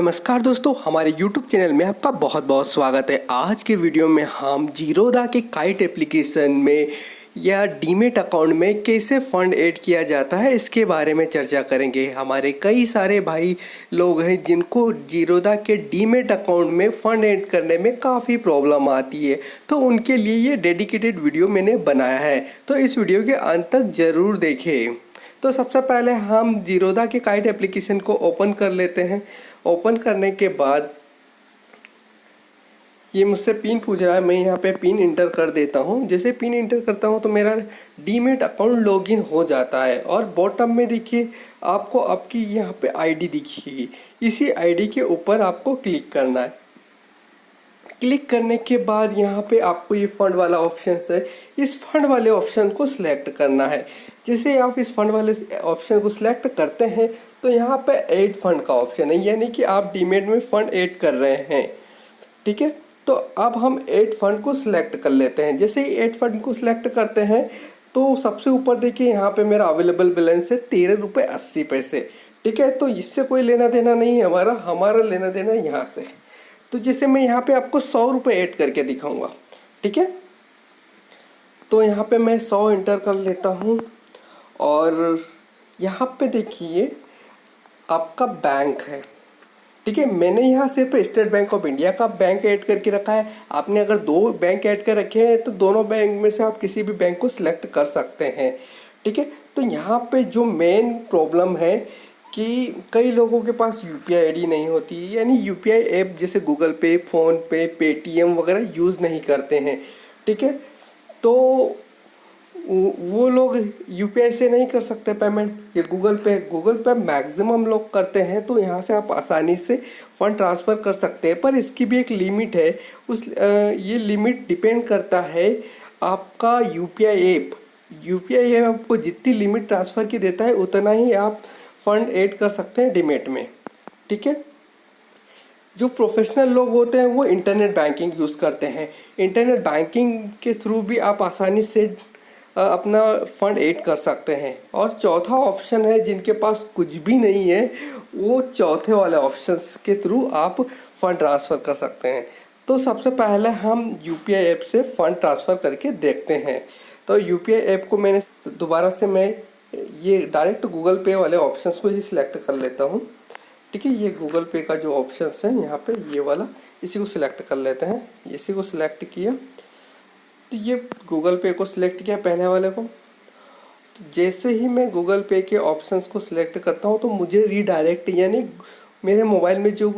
नमस्कार दोस्तों, हमारे YouTube चैनल में आपका बहुत बहुत स्वागत है। आज के वीडियो में हम जीरोधा के काइट एप्लीकेशन में या डीमेट अकाउंट में कैसे फ़ंड ऐड किया जाता है इसके बारे में चर्चा करेंगे। हमारे कई सारे भाई लोग हैं जिनको जीरोधा के डीमेट अकाउंट में फ़ंड ऐड करने में काफ़ी प्रॉब्लम आती है, तो उनके लिए ये डेडिकेटेड वीडियो मैंने बनाया है, तो इस वीडियो के अंत तक ज़रूर देखें। तो सबसे पहले हम जीरोधा के काइट एप्लीकेशन को ओपन कर लेते हैं। ओपन करने के बाद ये मुझसे पिन पूछ रहा है, मैं यहाँ पे पिन इंटर कर देता हूँ। जैसे पिन इंटर करता हूँ तो मेरा डीमेट अकाउंट लॉगिन हो जाता है और बॉटम में देखिए आपको आपकी यहाँ पे आईडी दिखेगी। इसी आईडी के ऊपर आपको क्लिक करना है। क्लिक करने के बाद यहाँ पे आपको ये फंड वाला ऑप्शन है, इस फंड वाले ऑप्शन को सिलेक्ट करना है। जैसे आप इस फंड वाले ऑप्शन को सिलेक्ट करते हैं तो यहाँ पे ऐड फंड का ऑप्शन है, यानी कि आप डीमेट में फ़ंड ऐड कर रहे हैं। ठीक है, तो अब हम ऐड फंड को सिलेक्ट कर लेते हैं। जैसे ही ऐड फंड को सिलेक्ट करते हैं तो सबसे ऊपर देखिए यहाँ पे मेरा अवेलेबल बैलेंस है 13 रुपये 80 पैसे। ठीक है, तो इससे कोई लेना देना नहीं है, हमारा लेना देना है यहाँ से। तो जैसे मैं यहाँ पे आपको 100 रुपये ऐड करके दिखाऊंगा। ठीक है, तो यहाँ पे मैं 100 इंटर कर लेता हूँ और यहाँ पे देखिए आपका बैंक है। ठीक है, मैंने यहाँ सिर्फ स्टेट बैंक ऑफ इंडिया का बैंक ऐड करके रखा है। आपने अगर दो बैंक ऐड कर रखे हैं तो दोनों बैंक में से आप किसी भी बैंक को सिलेक्ट कर सकते हैं। ठीक है, तो यहाँ पे जो मेन प्रॉब्लम है कि कई लोगों के पास यूपीआई आईडी नहीं होती, यानी यूपीआई ऐप जैसे गूगल पे, फ़ोनपे, पेटीएम वगैरह यूज़ नहीं करते हैं। ठीक है, तो वो लोग यूपीआई से नहीं कर सकते पेमेंट, ये गूगल पे मैक्सिमम लोग करते हैं। तो यहाँ से आप आसानी से फ़ंड ट्रांसफ़र कर सकते हैं, पर इसकी भी एक लिमिट है। ये लिमिट डिपेंड करता है आपका यूपीआई ऐप आपको जितनी लिमिट ट्रांसफ़र की देता है उतना ही आप फ़ंड ऐड कर सकते हैं डीमेट में। ठीक है, जो प्रोफेशनल लोग होते हैं वो इंटरनेट बैंकिंग यूज़ करते हैं। इंटरनेट बैंकिंग के थ्रू भी आप आसानी से अपना फ़ंड ऐड कर सकते हैं। और चौथा ऑप्शन है, जिनके पास कुछ भी नहीं है वो चौथे वाले ऑप्शंस के थ्रू आप फ़ंड ट्रांसफ़र कर सकते हैं। तो सबसे पहले हम यूपीआई ऐप से फ़ंड ट्रांसफ़र करके देखते हैं। तो यूपीआई ऐप को मैंने दोबारा से मैं ये डायरेक्ट गूगल पे वाले ऑप्शंस को ही सिलेक्ट कर लेता हूँ। ठीक है, ये गूगल पे का जो ऑप्शंस है यहाँ पे ये वाला, इसी को सिलेक्ट कर लेते हैं। इसी को सिलेक्ट किया तो ये गूगल पे को सिलेक्ट किया पहले वाले को। तो जैसे ही मैं गूगल पे के ऑप्शंस को सिलेक्ट करता हूँ तो मुझे रीडायरेक्ट, यानी मेरे मोबाइल में जो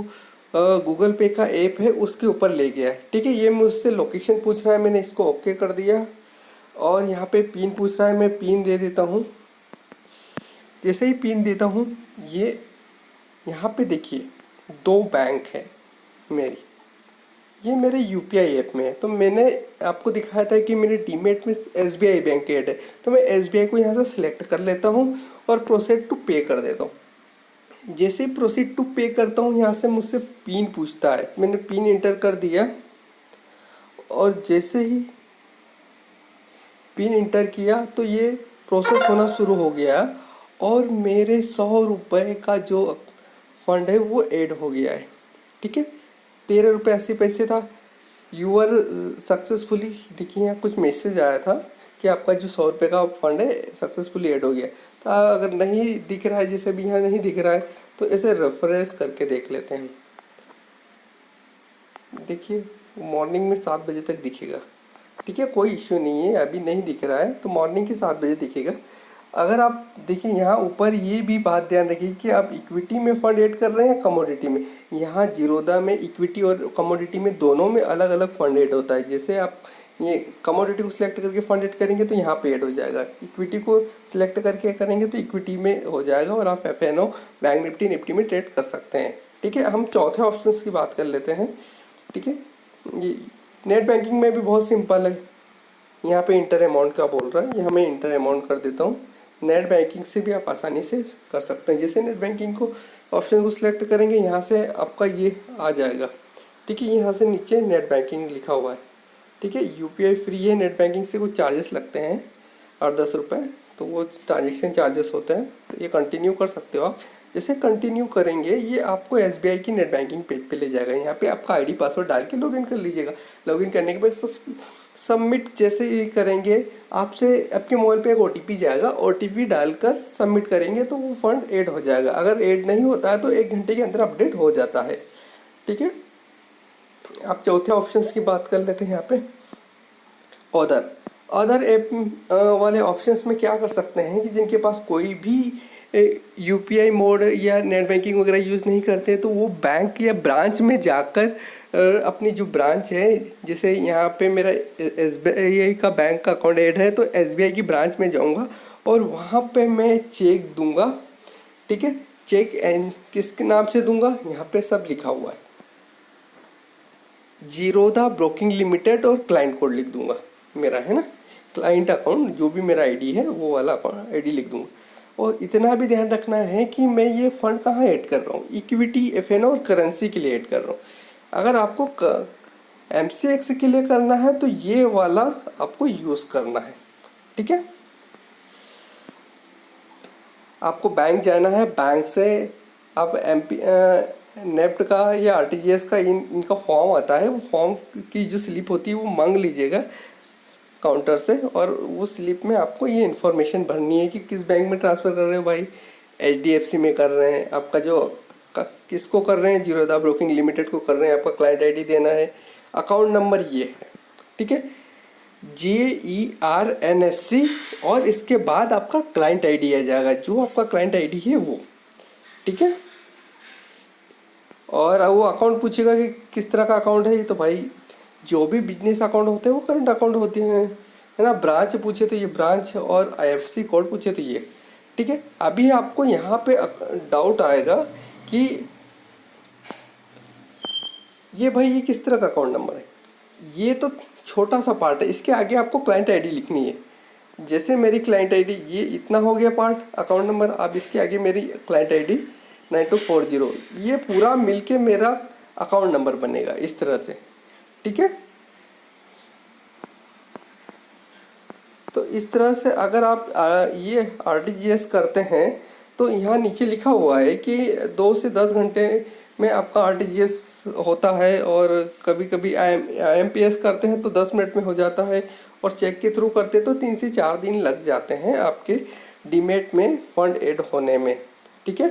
गूगल पे का ऐप है उसके ऊपर ले गया है। ठीक है, ये मुझसे लोकेशन पूछ रहा है, मैंने इसको ओके कर दिया। और यहाँ पे पिन पूछ रहा है, मैं पिन दे देता हूँ। जैसे ही पिन देता हूँ ये यहाँ पे देखिए दो बैंक है मेरी, ये मेरे यूपीआई ऐप में है। तो मैंने आपको दिखाया था कि मेरे डीमेट में एसबीआई बैंक ऐड है, तो मैं एसबीआई को यहाँ से सिलेक्ट कर लेता हूँ और प्रोसीड टू पे कर देता हूँ। जैसे ही प्रोसीड टू पे करता हूँ यहाँ से मुझसे पिन पूछता है, मैंने पिन इंटर कर दिया और जैसे ही पिन इंटर किया तो ये प्रोसेस होना शुरू हो गया और मेरे 100 रुपये का जो फंड है वो ऐड हो गया है। ठीक है, 13 रुपये 80 पैसे था। यू आर सक्सेसफुली, देखिए यहाँ कुछ मैसेज आया था कि आपका जो 100 रुपये का फंड है सक्सेसफुली ऐड हो गया। तो अगर नहीं दिख रहा है, जैसे भी यहाँ नहीं दिख रहा है, तो इसे रिफ्रेश करके देख लेते हैं। देखिए मॉर्निंग में 7 बजे तक दिखेगा। ठीक है, कोई इश्यू नहीं है, अभी नहीं दिख रहा है तो मॉर्निंग के 7 बजे दिखेगा। अगर आप देखिए यहाँ ऊपर ये भी बात ध्यान रखिए कि आप इक्विटी में फ़ंड ऐड कर रहे हैं कमोडिटी में। यहाँ जीरोधा में इक्विटी और कमोडिटी में दोनों में अलग अलग फ़ंड ऐड होता है। जैसे आप ये कमोडिटी को सिलेक्ट करके फ़ंड ऐड करेंगे तो यहाँ पे ऐड हो जाएगा, इक्विटी को सिलेक्ट करके करेंगे तो इक्विटी में हो जाएगा और आप एफएनओ, बैंक निफ्टी में ट्रेड कर सकते हैं। ठीक है, हम चौथे ऑप्शन की बात कर लेते हैं। ठीक है, ये नेट बैंकिंग में भी बहुत सिंपल है। यहाँ पे इंटर अमाउंट का बोल रहा है, यहाँ मैं इंटर अमाउंट कर देता हूँ। नेट बैंकिंग से भी आप आसानी से कर सकते हैं। जैसे नेट बैंकिंग को ऑप्शन को सिलेक्ट करेंगे यहाँ से आपका ये आ जाएगा। ठीक है, यहाँ से नीचे नेट बैंकिंग लिखा हुआ है। ठीक है, यूपीआई फ्री है, नेट बैंकिंग से कुछ चार्जेस लगते हैं 8-10 रुपये, तो वो ट्रांजेक्शन चार्जेस होते हैं। तो ये कंटिन्यू कर सकते हो आप। जैसे कंटिन्यू करेंगे ये आपको SBI की नेट बैंकिंग पेज पे ले जाएगा। यहाँ पे आपका आईडी पासवर्ड डाल के लॉगिन कर लीजिएगा। लॉगिन करने के बाद सबमिट जैसे ही करेंगे आपसे आपके मोबाइल पे एक OTP जाएगा, OTP डालकर सबमिट करेंगे तो वो फंड ऐड हो जाएगा। अगर ऐड नहीं होता है तो 1 घंटे के अंदर अपडेट हो जाता है। ठीक है, आप चौथे ऑप्शंस की बात कर लेते हैं। यहाँ पे अदर ऐप वाले ऑप्शंस में क्या कर सकते हैं कि जिनके पास कोई भी UPI मोड या नेट बैंकिंग वगैरह यूज़ नहीं करते तो वो बैंक या ब्रांच में जाकर अपनी जो ब्रांच है, जैसे यहाँ पे मेरा SBI का बैंक का अकाउंट ऐड है तो SBI की ब्रांच में जाऊँगा और वहाँ पे मैं चेक दूंगा। ठीक है, चेक एंड किसके नाम से दूंगा, यहाँ पे सब लिखा हुआ है, जीरोधा ब्रोकिंग लिमिटेड और क्लाइंट कोड लिख दूंगा मेरा, है ना, क्लाइंट अकाउंट जो भी मेरा आईडी है वो वाला अकाउंट आईडी लिख दूंगा। और इतना भी ध्यान रखना है कि मैं ये फंड कहाँ ऐड कर रहा हूँ, इक्विटी, FN और करेंसी के लिए ऐड कर रहा हूँ। अगर आपको MCX के लिए करना है तो ये वाला आपको यूज़ करना है। ठीक है, आपको बैंक जाना है, बैंक से आप नेफ्ट का या RTGS का इनका फॉर्म आता है, वो फॉर्म की जो स्लिप होती है वो मांग लीजिएगा काउंटर से। और वो स्लिप में आपको ये इन्फॉर्मेशन भरनी है कि किस बैंक में ट्रांसफ़र कर रहे हो भाई, HDFC में कर रहे हैं, आपका जो किसको कर रहे हैं, जीरोधा ब्रोकिंग लिमिटेड को कर रहे हैं, आपका क्लाइंट आईडी देना है, अकाउंट नंबर ये है। ठीक है, JERNSC और इसके बाद आपका क्लाइंट आईडी आ जाएगा, जो आपका क्लाइंट आईडी है वो। ठीक है, और वो अकाउंट पूछेगा कि किस तरह का अकाउंट है, ये तो भाई जो भी बिजनेस अकाउंट होते हैं वो करंट अकाउंट होते हैं, है ना। ब्रांच पूछे तो ये ब्रांच और IFSC कोड पूछे तो ये। ठीक है, अभी आपको यहाँ पे डाउट आएगा कि ये भाई ये किस तरह का अकाउंट नंबर है। ये तो छोटा सा पार्ट है, इसके आगे आपको क्लाइंट आईडी लिखनी है। जैसे मेरी क्लाइंट आईडी ये इतना हो गया पार्ट अकाउंट नंबर, अब इसके आगे मेरी क्लाइंट आईडी 9240, ये पूरा मिलके मेरा अकाउंट नंबर बनेगा इस तरह से। ठीक है, तो इस तरह से अगर आप ये RTGS करते हैं तो यहाँ नीचे लिखा हुआ है कि 2 से 10 घंटे में आपका RTGS होता है, और कभी कभी IMPS करते हैं तो 10 मिनट में हो जाता है, और चेक के थ्रू करते तो 3 से 4 दिन लग जाते हैं आपके डीमेट में फंड ऐड होने में। ठीक है,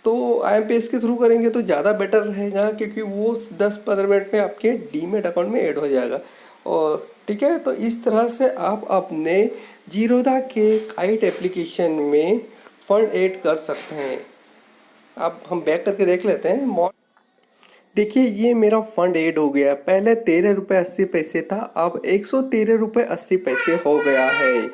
तो IMPS के थ्रू करेंगे तो ज़्यादा बेटर रहेगा, क्योंकि वो 10-15 मिनट में आपके डीमेट अकाउंट में ऐड हो जाएगा। और ठीक है, तो इस तरह से आप अपने जीरोधा के काइट एप्लीकेशन में फंड ऐड कर सकते हैं। अब हम बैक करके देख लेते हैं। देखिए ये मेरा फंड ऐड हो गया, पहले 13 रुपये 80 पैसे था, अब 113 रुपये 80 पैसे हो गया है।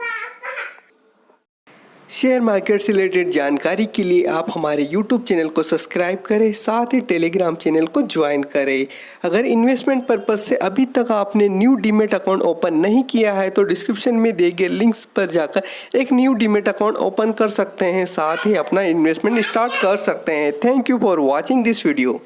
शेयर मार्केट से रिलेटेड जानकारी के लिए आप हमारे YouTube चैनल को सब्सक्राइब करें, साथ ही टेलीग्राम चैनल को ज्वाइन करें। अगर इन्वेस्टमेंट पर्पस से अभी तक आपने न्यू डीमेट अकाउंट ओपन नहीं किया है तो डिस्क्रिप्शन में दिए गए लिंक्स पर जाकर एक न्यू डीमेट अकाउंट ओपन कर सकते हैं, साथ ही अपना इन्वेस्टमेंट स्टार्ट कर सकते हैं। Thank you for watching this video.